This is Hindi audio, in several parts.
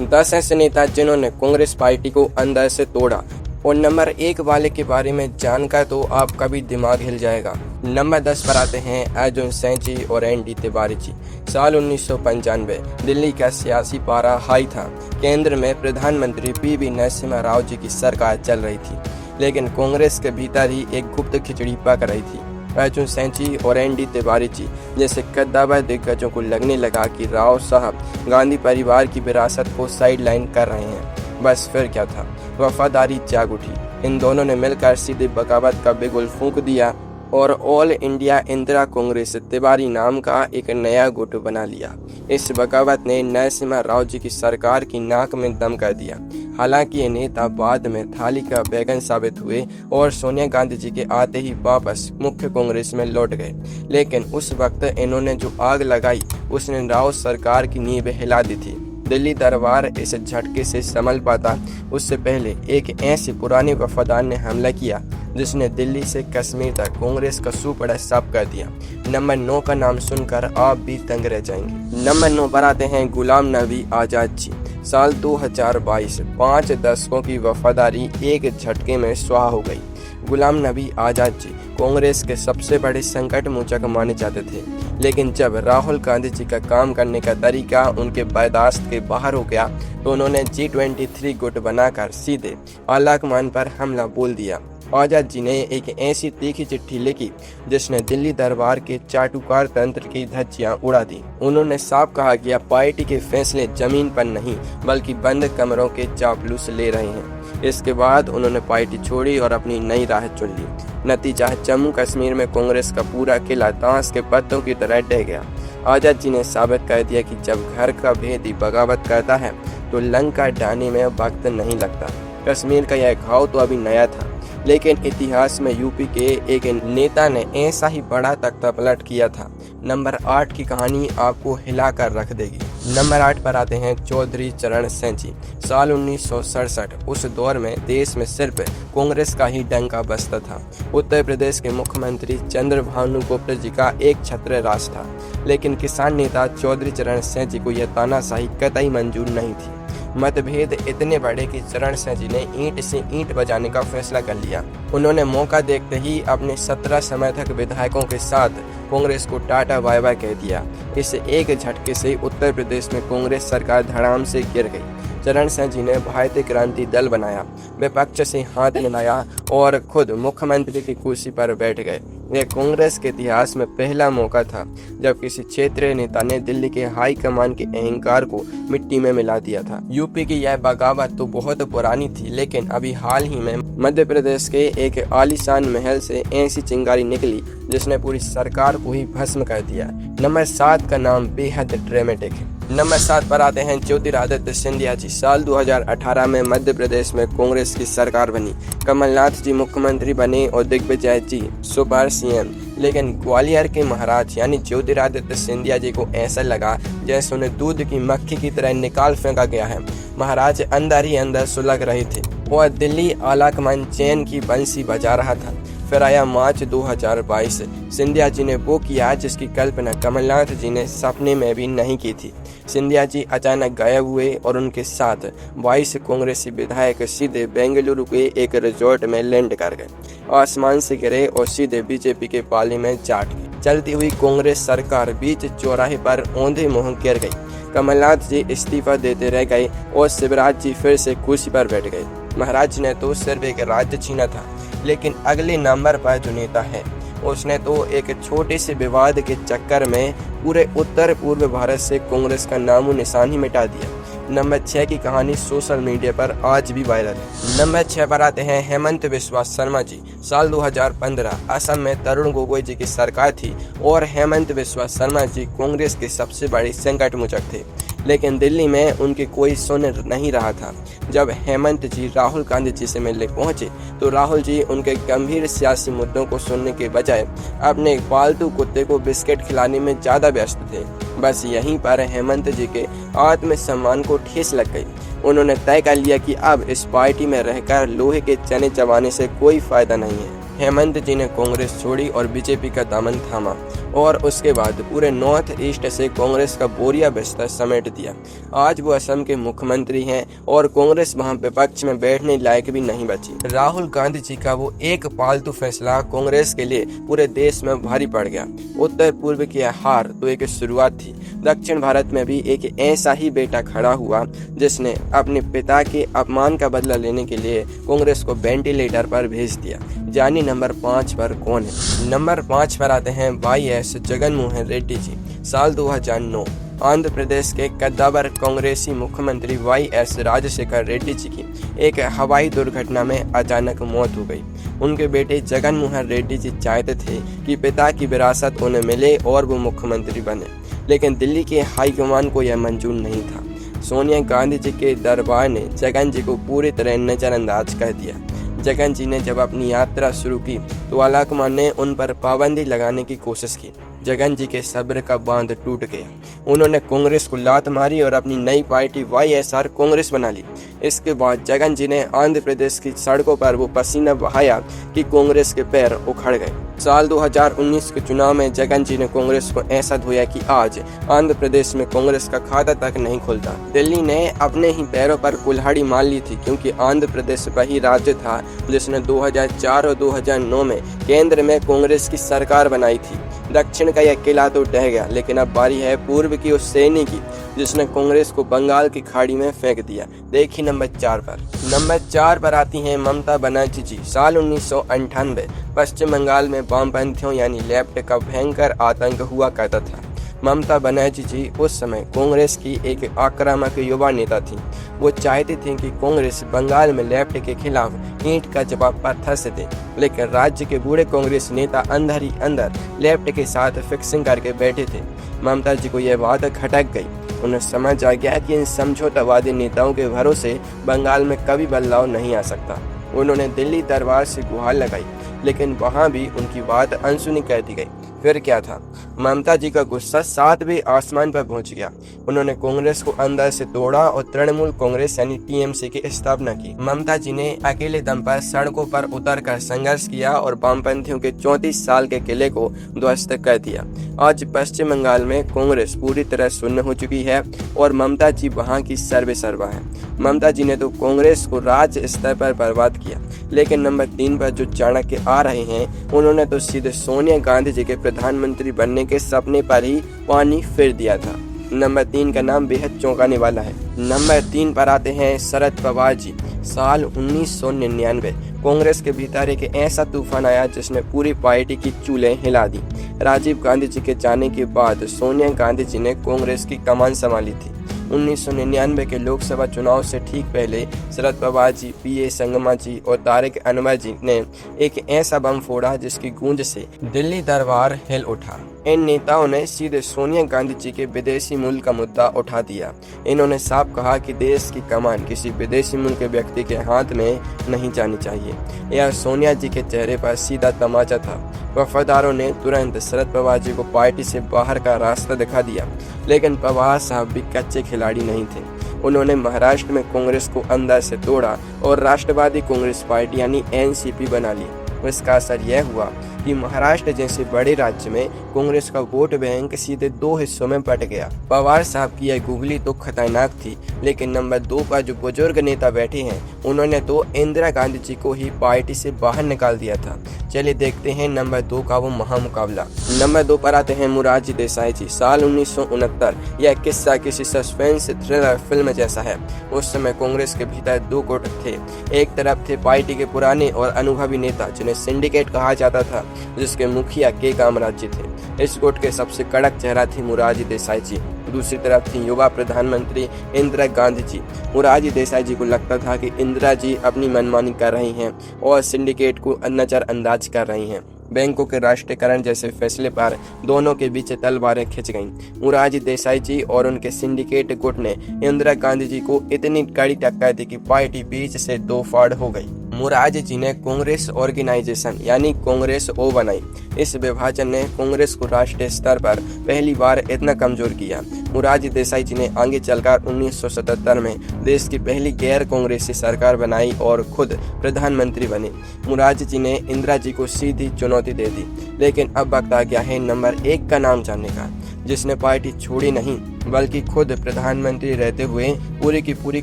10 ऐसे नेता जिन्होंने कांग्रेस पार्टी को अंदर से तोड़ा। और नंबर 1 वाले के बारे में जानकर तो आपका भी दिमाग हिल जाएगा। नंबर 10 पर आते हैं अर्जुन सैंची और एनडी तिवारी जी। साल 1995 दिल्ली का सियासी पारा हाई था। केंद्र में प्रधानमंत्री पीवी नरसिम्हा राव जी की सरकार चल रही थी, लेकिन कांग्रेस के भीतर ही एक गुप्त खिचड़ी पक रही थी। अर्जुन सैंची और एनडी तिवारी जी जैसे कद्दावर दिग्गजों को लगने लगा कि राव साहब गांधी परिवार की विरासत को साइडलाइन कर रहे हैं। बस फिर क्या था, वफादारी जाग उठी। इन दोनों ने मिलकर सीधे बगावत का बिगुल फूंक दिया और ऑल इंडिया इंदिरा कांग्रेस तिवारी नाम का एक नया गुट बना लिया। इस बगावत ने नरसिम्हा राव जी की सरकार की नाक में दम कर दिया। हालांकि ये नेता बाद में थाली का बैगन साबित हुए और सोनिया गांधी जी के आते ही वापस मुख्य कांग्रेस में लौट गए, लेकिन उस वक्त इन्होंने जो आग लगाई उसने राव सरकार की नींव हिला दी थी। दिल्ली दरबार इस झटके से संभल पाता उससे पहले एक ऐसे पुराने वफादार ने हमला किया जिसने दिल्ली से कश्मीर तक कांग्रेस का सुपड़ा साफ कर दिया। नंबर 9 का नाम सुनकर आप भी दंग रह जाएंगे। नंबर 9 पर आते हैं गुलाम नबी आजाद जी। साल 2022 5 दशकों की वफादारी एक झटके में स्वाहा हो गई। गुलाम नबी आजाद जी कांग्रेस के सबसे बड़े संकट मोचक माने जाते थे, लेकिन जब राहुल गांधी जी का काम करने का तरीका उनके बर्दाश्त के बाहर हो गया तो उन्होंने G23 गुट बनाकर सीधे आला कमान पर हमला बोल दिया। आजाद जी ने एक ऐसी तीखी चिट्ठी लिखी जिसने दिल्ली दरबार के चाटुकार तंत्र की धज्जियां उड़ा दी। उन्होंने साफ कहा कि अब पार्टी के फैसले जमीन पर नहीं बल्कि बंद कमरों के चापलूस ले रहे हैं। इसके बाद उन्होंने पार्टी छोड़ी और अपनी नई राह चुन ली। नतीजा जम्मू कश्मीर में कांग्रेस का पूरा किला ताश के पत्तों की तरह ढह गया। आजाद जी ने साबित कर दिया कि जब घर का भेदी बगावत करता है तो लंका ढाने में वक्त नहीं लगता। कश्मीर का यह घाव तो अभी नया था, लेकिन इतिहास में यूपी के एक नेता ने ऐसा ही बड़ा तख्ता पलट किया था। नंबर 8 की कहानी आपको हिलाकर रख देगी। नंबर 8 पर आते हैं चौधरी चरण सिंह जी। साल 1967 उस दौर में देश में सिर्फ कांग्रेस का ही डंका बजता था। उत्तर प्रदेश के मुख्यमंत्री चंद्रभानु गुप्ता जी का एक छत्र राज था, लेकिन किसान नेता चौधरी चरण सिंह जी को यह तानाशाही कतई मंजूर नहीं थी। मतभेद इतने बड़े कि चरण सिंह जी ने ईंट से ईंट बजाने का फैसला कर लिया। उन्होंने मौका देखते ही अपने 17 समर्थक विधायकों के साथ कांग्रेस को टाटा बाय बाय कह दिया। इस एक झटके से उत्तर प्रदेश में कांग्रेस सरकार धड़ाम से गिर गई। चरण सिंह जी ने भारतीय क्रांति दल बनाया, विपक्ष से हाथ मिलाया और खुद मुख्यमंत्री की कुर्सी पर बैठ गए। यह कांग्रेस के इतिहास में पहला मौका था जब किसी क्षेत्रीय नेता ने दिल्ली के हाई कमान के अहंकार को मिट्टी में मिला दिया था। यूपी की यह बगावत तो बहुत पुरानी थी, लेकिन अभी हाल ही में मध्य प्रदेश के एक आलीशान महल से ऐसी चिंगारी निकली जिसने पूरी सरकार को ही भस्म कर दिया। नंबर 7 का नाम बेहद ड्रामेटिक है। नंबर 7 पर आते हैं ज्योतिरादित्य सिंधिया जी। साल 2018 में मध्य प्रदेश में कांग्रेस की सरकार बनी। कमलनाथ जी मुख्यमंत्री बने और दिग्विजय जी सुपर सीएम। लेकिन ग्वालियर के महाराज यानी ज्योतिरादित्य सिंधिया जी को ऐसा लगा जैसे उन्हें दूध की मक्खी की तरह निकाल फेंका गया है। महाराज अंदर ही अंदर सुलग रहे थे और दिल्ली आला कमान चैन की बंसी बजा रहा था। फिर आया मार्च 2022। सिंधिया जी ने वो किया जिसकी कल्पना कमलनाथ जी ने सपने में भी नहीं की थी। सिंधिया जी अचानक गायब हुए और उनके साथ 22 कांग्रेसी विधायक सीधे बेंगलुरु के एक रिजॉर्ट में लैंड कर गए। आसमान से गिरे और सीधे बीजेपी के पाले में जाट गए। चलती हुई कांग्रेस सरकार बीच चौराहे पर औंधे मुंह गिर गई। कमलनाथ जी इस्तीफा देते रह गए और शिवराज जी फिर से कुर्सी पर बैठ गए। महाराज ने तो सिर्फ एक राज्य छीना था, लेकिन अगले नंबर पर जो नेता है उसने तो एक छोटे से विवाद के चक्कर में पूरे उत्तर पूर्व भारत से कांग्रेस का नामो निशान ही मिटा दिया। नंबर 6 की कहानी सोशल मीडिया पर आज भी वायरल है। नंबर 6 पर आते हैं हेमंत बिस्वा शर्मा जी। साल 2015 असम में तरुण गोगोई जी की सरकार थी और हेमंत बिस्वा शर्मा जी कांग्रेस के सबसे बड़े संकट मोचक थे, लेकिन दिल्ली में उनकी कोई सुन नहीं रहा था। जब हेमंत जी राहुल गांधी जी से मिलने पहुंचे तो राहुल जी उनके गंभीर सियासी मुद्दों को सुनने के बजाय अपने एक पालतू कुत्ते को बिस्किट खिलाने में ज्यादा व्यस्त थे। बस यहीं पर हेमंत जी के आत्मसम्मान को ठेस लग गई। उन्होंने तय कर लिया कि अब इस पार्टी में रहकर लोहे के चने चबाने से कोई फायदा नहीं है। हेमंत जी ने कांग्रेस छोड़ी और बीजेपी का दामन थामा और उसके बाद पूरे नॉर्थ ईस्ट से कांग्रेस का बोरिया बिस्तर समेट दिया। आज वो असम के मुख्यमंत्री हैं और कांग्रेस वहां विपक्ष में बैठने लायक भी नहीं बची। राहुल गांधी जी का वो एक पालतू फैसला कांग्रेस के लिए पूरे देश में भारी पड़ गया। उत्तर पूर्व की हार तो एक शुरुआत थी, दक्षिण भारत में भी एक ऐसा ही बेटा खड़ा हुआ जिसने अपने पिता के अपमान का बदला लेने के लिए कांग्रेस को वेंटिलेटर पर भेज दिया। जानी नंबर 5 पर कौन है। नंबर 5 पर आते हैं YS जगनमोहन रेड्डी जी। साल 2009 आंध्र प्रदेश के कद्दावर कांग्रेसी मुख्यमंत्री YS राजशेखर रेड्डी जी की एक हवाई दुर्घटना में अचानक मौत हो गई। उनके बेटे जगनमोहन रेड्डी जी चाहते थे कि पिता की विरासत उन्हें मिले और वो मुख्यमंत्री बने, लेकिन दिल्ली के हाईकमान को यह मंजूर नहीं था। सोनिया गांधी जी के दरबार ने जगन जी को पूरी तरह नजरअंदाज कर दिया। जगन जी ने जब अपनी यात्रा शुरू की तो आलाकमान ने उन पर पाबंदी लगाने की कोशिश की। जगन जी के सब्र का बांध टूट गया। उन्होंने कांग्रेस को लात मारी और अपनी नई पार्टी YSR कांग्रेस बना ली। इसके बाद जगन जी ने आंध्र प्रदेश की सड़कों पर वो पसीना बहाया कि कांग्रेस के पैर उखड़ गए। साल 2019 के चुनाव में जगन जी ने कांग्रेस को ऐसा धोया कि आज आंध्र प्रदेश में कांग्रेस का खाता तक नहीं खुलता। दिल्ली ने अपने ही पैरों पर कुल्हाड़ी मार ली थी, क्योंकि आंध्र प्रदेश वही राज्य था जिसने 2004 और 2009 में केंद्र में कांग्रेस की सरकार बनाई थी। दक्षिण का यह किला तो ढह गया, लेकिन अब बारी है पूर्व की उस सेना की जिसने कांग्रेस को बंगाल की खाड़ी में फेंक दिया। देखिए नंबर 4 पर। नंबर 4 पर आती हैं ममता बनर्जी जी। साल 1998 पश्चिम बंगाल में वामपंथियों यानी लेफ्ट का भयंकर आतंक हुआ करता था। ममता बनर्जी जी उस समय कांग्रेस की एक आक्रामक युवा नेता थी। वो चाहती थी कि कांग्रेस बंगाल में लेफ्ट के खिलाफ ईंट का जवाब पत्थर से दे, लेकिन राज्य के बूढ़े कांग्रेस नेता अंदर ही अंदर लेफ्ट के साथ फिक्सिंग करके बैठे थे। ममता जी को यह बात खटक गई। उन्हें समझ आ गया कि इन समझौतावादी नेताओं के भरोसे बंगाल में कभी बदलाव नहीं आ सकता। उन्होंने दिल्ली दरबार से गुहार लगाई, लेकिन वहां भी उनकी बात अनसुनी कर दी गई। फिर क्या था, ममता जी का गुस्सा 7वें आसमान पर पहुंच गया। उन्होंने कांग्रेस को अंदर से तोड़ा और तृणमूल कांग्रेस यानी TMC की स्थापना की। ममता जी ने अकेले दम पर सड़कों पर उतरकर संघर्ष किया और वामपंथियों के 34 साल के किले को ध्वस्त कर दिया। आज पश्चिम बंगाल में कांग्रेस पूरी तरह शून्य हो चुकी है और ममता जी वहां की सर्वेसर्वा है। ममता जी ने तो कांग्रेस को राज्य स्तर पर बर्बाद किया। लेकिन नंबर 3 पर जो चाणक्य आ रहे हैं, उन्होंने तो सीधे सोनिया गांधी जी के प्रधानमंत्री बनने के सपने पर ही पानी फेर दिया था। नंबर 3 का नाम बेहद चौंकाने वाला है। नंबर 3 पर आते हैं शरद पवार जी। साल 1999 कांग्रेस के भीतर एक ऐसा तूफान आया जिसने पूरी पार्टी की चूल्हें हिला दी। राजीव गांधी जी के जाने के बाद सोनिया गांधी जी ने कांग्रेस की कमान संभाली थी। 1999 के लोकसभा चुनाव से ठीक पहले शरद पवार जी, PA संगमा जी और तारिक अनवर जी ने एक ऐसा बम फोड़ा जिसकी गूंज से दिल्ली दरबार हिल उठा। इन नेताओं ने सीधे सोनिया गांधी जी के विदेशी मूल का मुद्दा उठा दिया। इन्होंने साफ कहा कि देश की कमान किसी विदेशी मूल के व्यक्ति के हाथ में नहीं जानी चाहिए। यह सोनिया जी के चेहरे पर सीधा तमाचा था। वफादारों ने तुरंत शरद पवार जी को पार्टी से बाहर का रास्ता दिखा दिया, लेकिन पवार साहब भी कच्चे खिलाड़ी नहीं थे। उन्होंने महाराष्ट्र में कांग्रेस को अंदर से तोड़ा और राष्ट्रवादी कांग्रेस पार्टी यानी NCP बना ली। इसका असर यह हुआ कि महाराष्ट्र जैसे बड़े राज्य में कांग्रेस का वोट बैंक सीधे 2 हिस्सों में बट गया। पवार साहब की यह गुगली तो खतरनाक थी, लेकिन नंबर 2 पर जो बुजुर्ग नेता बैठे हैं, उन्होंने तो इंदिरा गांधी जी को ही पार्टी से बाहर निकाल दिया था। चलिए देखते हैं नंबर 2 का वो महामुकाबला। नंबर 2 पर आते हैं मोरारजी देसाई जी। साल 1969। यह किस्सा किसी सस्पेंस थ्रिलर फिल्म जैसा है। उस समय कांग्रेस के भीतर 2 गुट थे। एक तरफ थे पार्टी के पुराने और अनुभवी नेता जिन्हें सिंडिकेट कहा जाता था, जिसके मुखिया के कामराज जी थे। इस गुट के सबसे कड़क चेहरा थी मोरारजी देसाई जी। दूसरी तरफ थी युवा प्रधानमंत्री इंदिरा गांधी जी। मोरारजी देसाई जी को लगता था कि इंदिरा जी अपनी मनमानी कर रही हैं और सिंडिकेट को नजरअंदाज कर रही हैं। बैंकों के राष्ट्रीयकरण जैसे फैसले पर दोनों के बीच तलवारें खिंच गईं। मोरारजी देसाई जी और उनके सिंडिकेट गुट ने इंदिरा गांधी जी को इतनी कड़ी टक्कर दी कि पार्टी बीच से 2 फाड़ हो गई। मोरारजी जी ने कांग्रेस ऑर्गेनाइजेशन यानी कांग्रेस ओ बनाई। इस विभाजन ने कांग्रेस को राष्ट्रीय स्तर पर पहली बार इतना कमजोर किया। मोरारजी देसाई जी ने आगे चलकर 1977 में देश की पहली गैर कांग्रेसी सरकार बनाई और खुद प्रधानमंत्री बने। मोरारजी जी ने इंदिरा जी को सीधी चुनौती दे दी, लेकिन अब वक्त आ गया है नंबर 1 का नाम जानने का, जिसने पार्टी छोड़ी नहीं बल्कि खुद प्रधानमंत्री रहते हुए पूरी की पूरी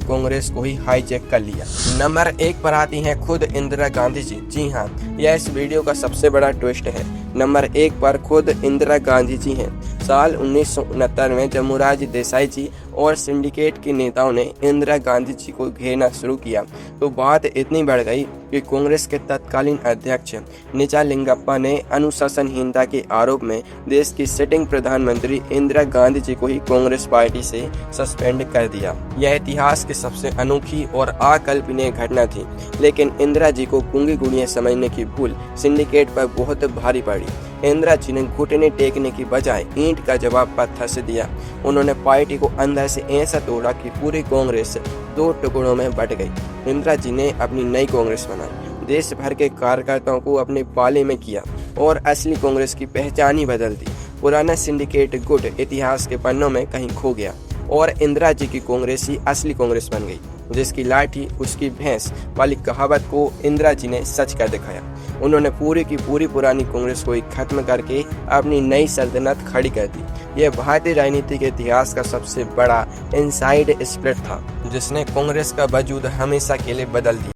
कांग्रेस को ही हाईजैक कर लिया। नंबर 1 पर आती हैं खुद इंदिरा गांधी जी। जी हाँ, यह इस वीडियो का सबसे बड़ा ट्विस्ट है। नंबर 1 पर खुद इंदिरा गांधी जी हैं। साल 1969 में जब मोरारजी देसाई जी और सिंडिकेट के नेताओं ने इंदिरा गांधी जी को घेरना शुरू किया तो बात इतनी बढ़ गई कि कांग्रेस के तत्कालीन अध्यक्ष निजालिंगप्पा ने अनुशासनहीनता के आरोप में देश की सिटिंग प्रधानमंत्री इंदिरा गांधी जी को ही कांग्रेस पार्टी से सस्पेंड कर दिया। यह इतिहास की सबसे अनोखी और अकल्पनीय घटना थी, लेकिन इंदिरा जी को गूंगी गुड़िया समझने की भूल सिंडिकेट पर बहुत भारी पड़ी। इंदिरा जी ने घुटने टेकने की बजाय ईंट का जवाब पत्थर से दिया। उन्होंने पार्टी को अंदर से ऐसा तोड़ा कि पूरी कांग्रेस 2 टुकड़ों में बट गई। इंदिरा जी ने अपनी नई कांग्रेस बनाई, देश भर के कार्यकर्ताओं को अपने पाले में किया और असली कांग्रेस की पहचान ही बदल दी। पुराना सिंडिकेट गुट इतिहास के पन्नों में कहीं खो गया और इंदिरा जी की कांग्रेस ही असली कांग्रेस बन गई। जिसकी लाठी उसकी भैंस वाली कहावत को इंदिरा जी ने सच कर दिखाया। उन्होंने पूरी की पूरी पुरानी कांग्रेस को ही खत्म करके अपनी नई सल्तनत खड़ी कर दी। यह भारतीय राजनीति के इतिहास का सबसे बड़ा इनसाइड स्प्लिट था, जिसने कांग्रेस का वजूद हमेशा के लिए बदल दिया।